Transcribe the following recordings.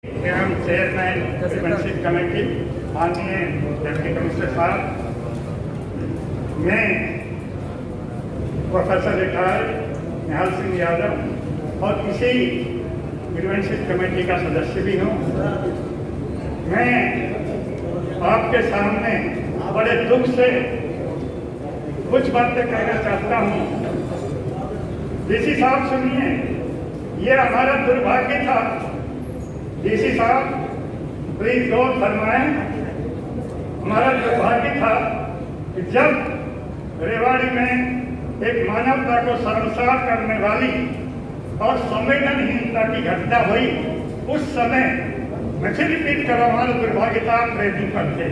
एवं chairman prevention committee माननीय deputy commissioner साहब, मैं प्रोफेसर रिटायर्ड निहाल सिंह यादव और इसी प्रिवेंशन कमेटी का सदस्य भी हूँ। मैं आपके सामने बड़े दुख से कुछ बातें कहना चाहता हूँ। डीसी साहब सुनिए, ये हमारा दुर्भाग्य था। डीसी साहब प्लीज गौर फरमाएं, हमारा दुर्भाग्य था कि जब रेवाड़ी में एक मानवता को शर्मसार करने वाली और संवेदनहीनता की घटना हुई, उस समय मैं फिर रिपीट कर रहा हूं, हमारा दुर्भाग्य था। आप ट्रेनिंग पर थे।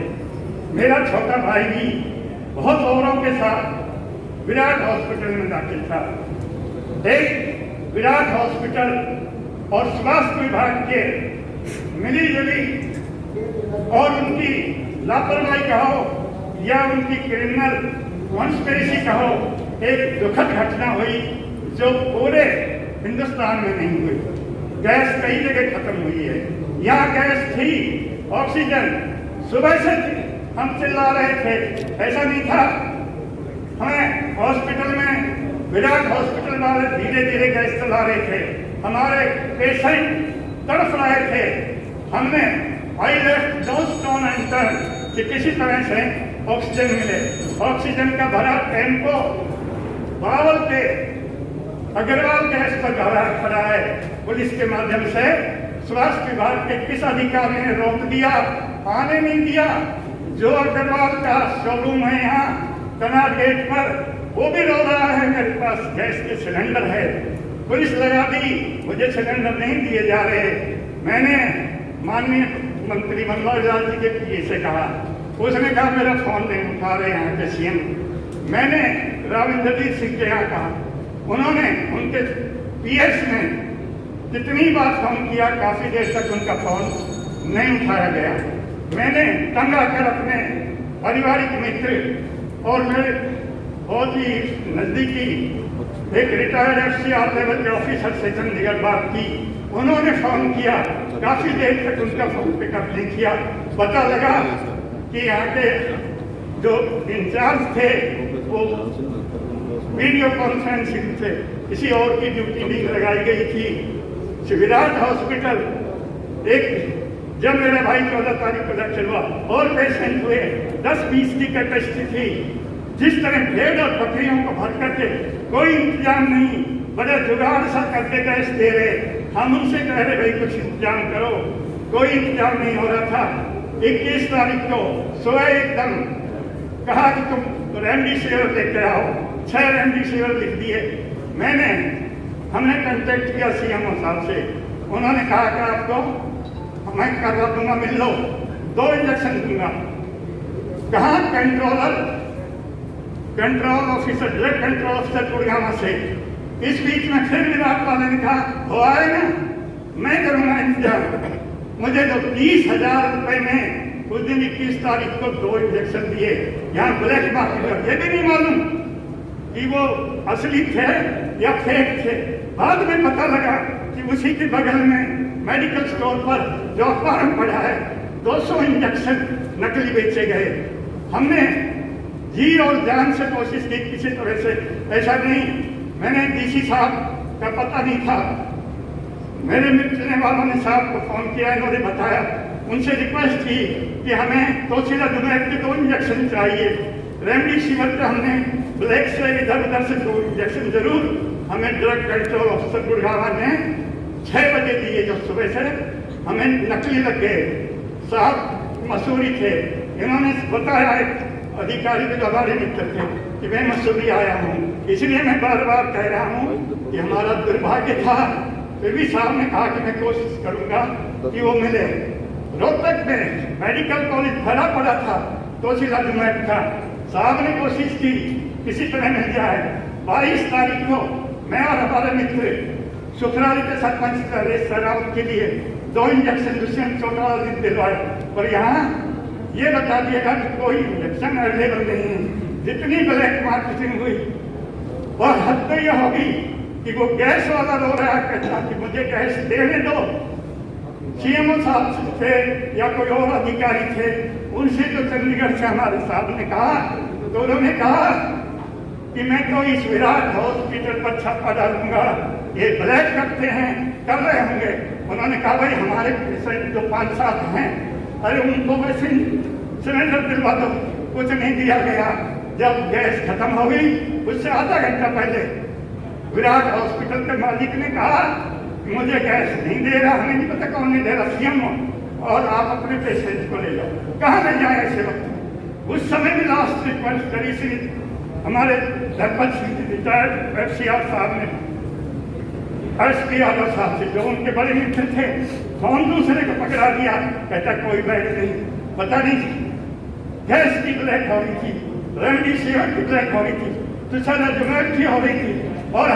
मेरा छोटा भाई भी बहुत औरों के साथ विराट हॉस्पिटल में दाखिल था। एक विराट हॉस्पिटल और स्वास्थ्य विभाग के मिली जुली और उनकी लापरवाही कहो या उनकी क्रिमिनल कॉन्स्पिरेसी कहो, एक दुखद घटना हुई जो पूरे हिंदुस्तान में नहीं हुई। गैस कई जगह खत्म हुई है। यहाँ गैस थी, ऑक्सीजन सुबह से हम चिल्ला रहे थे, ऐसा नहीं था। हमें हॉस्पिटल में विराट हॉस्पिटल वाले धीरे धीरे गैस चला रहे थे, हमारे पेशेंट तड़प रहे थे। हमने I left no stone unturn कि किसी तरह से ऑक्सीजन मिले। ऑक्सीजन का भरा टेम्पो बावल के अग्रवाल गैस पर खड़ा है। पुलिस के माध्यम से स्वास्थ्य विभाग के किस अधिकारी ने रोक दिया, आने नहीं दिया। जो अग्रवाल का शोरूम है यहाँ कनार गेट पर, वो भी रो रहा है मेरे पास गैस के सिलेंडर है। पुलिस लगा दी, मुझे सिलेंडर नहीं दिए जा रहे। मैंने माननीय मंत्री मनोहर लाल जी के पीए से कहा, उसने कहा मेरा फोन नहीं उठा रहे यहाँ के सीएम। मैंने राविंद्रजीत सिंह के यहाँ कहा, उन्होंने उनके पीएस ने जितनी बार फोन किया, काफी देर तक उनका फोन नहीं उठाया गया। मैंने तंग आकर अपने पारिवारिक मित्र और मेरे बहुत ही नजदीकी एक रिटायर्ड एफसीआर लेवल के ऑफिसर से चंडीगढ़ बात की। उन्होंने फोन किया, काफी देर तक उनका फोन पिकअप नहीं किया। पता लगा कि यहाँ के जो इंचार्ज थे वो वीडियो कॉन्फ्रेंसिंग से किसी और की ड्यूटी नहीं लगाई गई थी। विराट हॉस्पिटल एक जब मेरे भाई 14 तारीख को दाखिल हुआ और पेशेंट हुए, 10-20 की कैपेसिटी थी। जिस तरह भेड़ और बकरियों को भर करके कोई इंतजाम नहीं, बड़े जुगाड़ सा करके गैस दे रहे। हम उनसे कह रहे भाई कुछ इंतजाम करो, कोई इंतजाम नहीं हो रहा था। 21 तारीख को सुबह एकदम कहा कि तुम रेमडेसिविर लेके आओ। 6 रेमडेसिविर लिख दिए। हमने कंटेक्ट किया सीएमओ साहब से, उन्होंने कहा कि आपको मैं करवा दूंगा, मिल लो, 2 इंजेक्शन दूंगा। कहा control officer, drug control officer Gurgaon से। इस बीच में फिर विराट वाले ने कहा हो आएगा, मैं करूंगा इंतजाम। मुझे तो 30,000 रुपए में उस दिन 21 तारीख को 2 इंजेक्शन दिए। यहाँ ब्लैक मार्केट, ये भी नहीं मालूम कि वो असली थे या फेक थे। बाद में पता लगा कि उसी के बगल में मेडिकल स्टोर पर जो अखबार में पढ़ा है 200 इंजेक्शन नकली बेचे गए। हमने जी और जान से कोशिश की किसी तरह से, ऐसा नहीं। मैंने डीसी साहब का पता नहीं था, मेरे मिलने वालों ने साहब को फोन किया, इन्होंने बताया। उनसे रिक्वेस्ट की कि हमें तोसिलाजुमैब के 2 इंजेक्शन चाहिए। रेमडेसिविर का हमने ब्लैक से इधर उधर से 2 इंजेक्शन जरूर हमें ड्रग कंट्रोल ऑफिसर गुड़गांव ने 6 बजे दिए, जो सुबह से हमें नकली लग गए। साहब मसूरी थे, इन्होंने बताया एक अधिकारी के हमारे मित्र थे कि मैं मसूरी आया हूँ। इसलिए मैं बार बार कह रहा हूँ कि हमारा दुर्भाग्य था। फिर भी साहब ने कहा कि मैं कोशिश करूँगा कि वो मिले। रोहतक में मेडिकल कॉलेज भरा पड़ा था तोसिलाजुमैब का। साहब ने कोशिश की किसी तरह मिल जाए। 22 तारीख को मैं और हमारे मित्र सुखराली के सरपंच नरेश सरावत के लिए 2 इंजेक्शन दुष्यंत चौटाला दिन दिलवाए। और यहाँ ये बता दिया था कि कोई इंजेक्शन अवेलेबल नहीं है। जितनी ब्लैक मार्केटिंग हुई और हद तो यह होगी कि वो गैस वाला रो रहा है, कहता कि मुझे गैस देने दो। सीएमओ साहब थे या कोई और अधिकारी थे, उनसे जो चंडीगढ़ से हमारे साहब ने कहा तो उन्होंने कहा कि मैं तो इस विराट हॉस्पिटल पर छापा डालूंगा, ये ब्लैक करते हैं, कर रहे होंगे। उन्होंने कहा भाई हमारे पेशेंट जो 5-7 हैं, अरे उनको वैसे सिलेंडर दिलवा दो, कुछ नहीं दिया गया। जब गैस खत्म हो गई उससे आधा घंटा पहले विराट हॉस्पिटल के मालिक ने कहा मुझे गैस नहीं दे रहा, हमें नहीं पता कौन नहीं दे रहा, सीएमओ, और आप अपने पेशेंट को ले जाओ। कहाँ ले जाए ऐसे वक्त? उस समय भी लास्ट रिक्वेस्ट करी थी हमारे धर्मपत सिंह रिटायर्ड FCR साहब ने SP यादव साहब से, जो उनके बड़े मित्र थे, कौन दूसरे को पकड़ा दिया, कहता कोई बैठ नहीं, पता नहीं गैस की ब्लैक हो रही थी, रेमडेसिविर की ब्लैक हो रही थी, तुषाराजुमेब की हो रही थी। और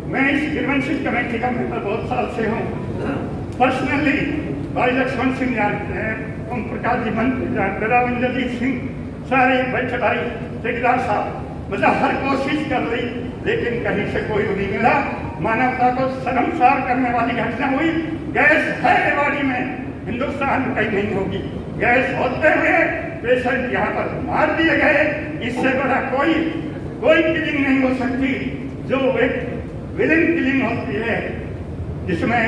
मैं इस ग्रीवेंसेस कमेटी का मेंबर बहुत साल से हूँ, पर्सनली भाई लक्ष्मण सिंह जानते हैं, ओम प्रकाश जी मंत्री जानते, रविंद्रजीत सिंह, सारे बैठे भाई ठेकेदार साहब, मतलब हर कोशिश कर ली, लेकिन कहीं से कोई नहीं मिला। मानवता को शर्मसार करने वाली घटना हुई। गैस है रेवाड़ी में, हिंदुस्तान में कहीं नहीं होगी। गैस होते हुए पेशेंट यहाँ पर मार दिए गए, इससे बड़ा कोई किलिंग नहीं हो सकती। जो एक विलिंग किलिंग होती है जिसमें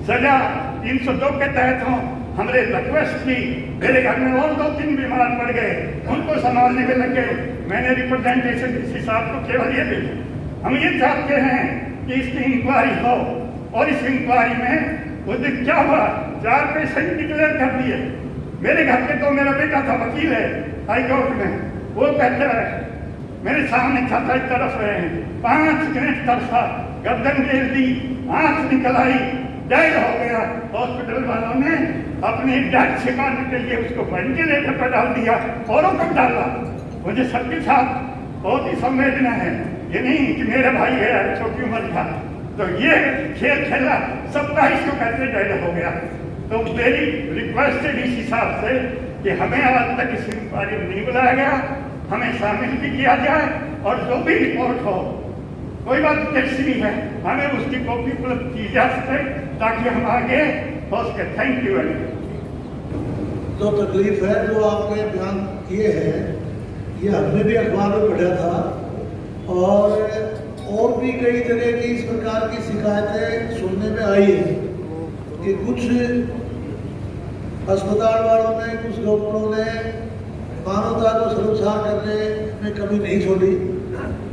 सजा 302 के तहत हो। हमने रिक्वेस्ट की, मेरे घर में और 2-3 बीमार पड़ गए, उनको संभालने में लग गए। मैंने रिप्रेजेंटेशन किसी साहब को केवल ये भेजा, हम ये चाहते हैं कि इसकी इंक्वायरी हो, और इस इंक्वायरी में उस दिन क्या हुआ, 4 पेशेंट डिक्लेयर कर दिए। मेरे घर पे तो मेरा बेटा था, वकील है हाई कोर्ट में, वो कहता है मेरे सामने छाता इस तरफ रहे हैं, 5 मिनट तरफा, गर्दन गिर दी, आंख निकल आई, डेड हो गया। हॉस्पिटल वालों ने अपनी डेथ छिपाने के लिए उसको वेंटिलेटर पर डाल दिया, औरों को डाला। मुझे सबके साथ बहुत ही संवेदना है, ये नहीं कि मेरा भाई है छोटी उम्र का, तो ये खेल खेला, 27 को कहते डेड हो गया। तो मेरी रिक्वेस्ट है डीसी साहब से कि हमें आज तक इस इंक्वायरी में नहीं बुलाया गया, हमें शामिल भी किया जाए, और जो भी रिपोर्ट हो, कोई बात कैसी भी है, हमें उसकी कॉपी उपलब्ध की जा सके ताकि हम आगे हो सके। Thank you very much. जो तकलीफ है, जो आपने बयान किए हैं, ये हमने भी अखबार में पढ़ा था, और भी कई तरह की इस प्रकार की शिकायतें सुनने में आई है कि कुछ अस्पताल वालों ने, कुछ डॉक्टरों ने मानवता को शर्मसार करने में कमी नहीं छोड़ी।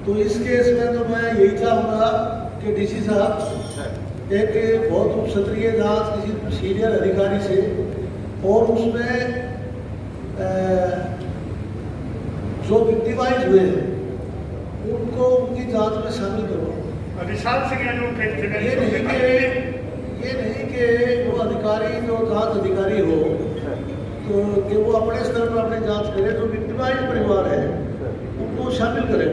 तो इस केस में तो मैं यही चाहूँगा कि डीसी साहब एक बहुत उच्च स्तरीय जांच किसी सीनियर अधिकारी से, और उसमें जो विक्टिमाइज हुए हैं उनको उनकी जांच में शामिल करो। विशाल सिंह ये नहीं कि वो अधिकारी, जो जांच अधिकारी हो, तो कि वो अपने स्तर पर अपनी जांच करे, जो विक्टिमाइज परिवार है उनको शामिल करें।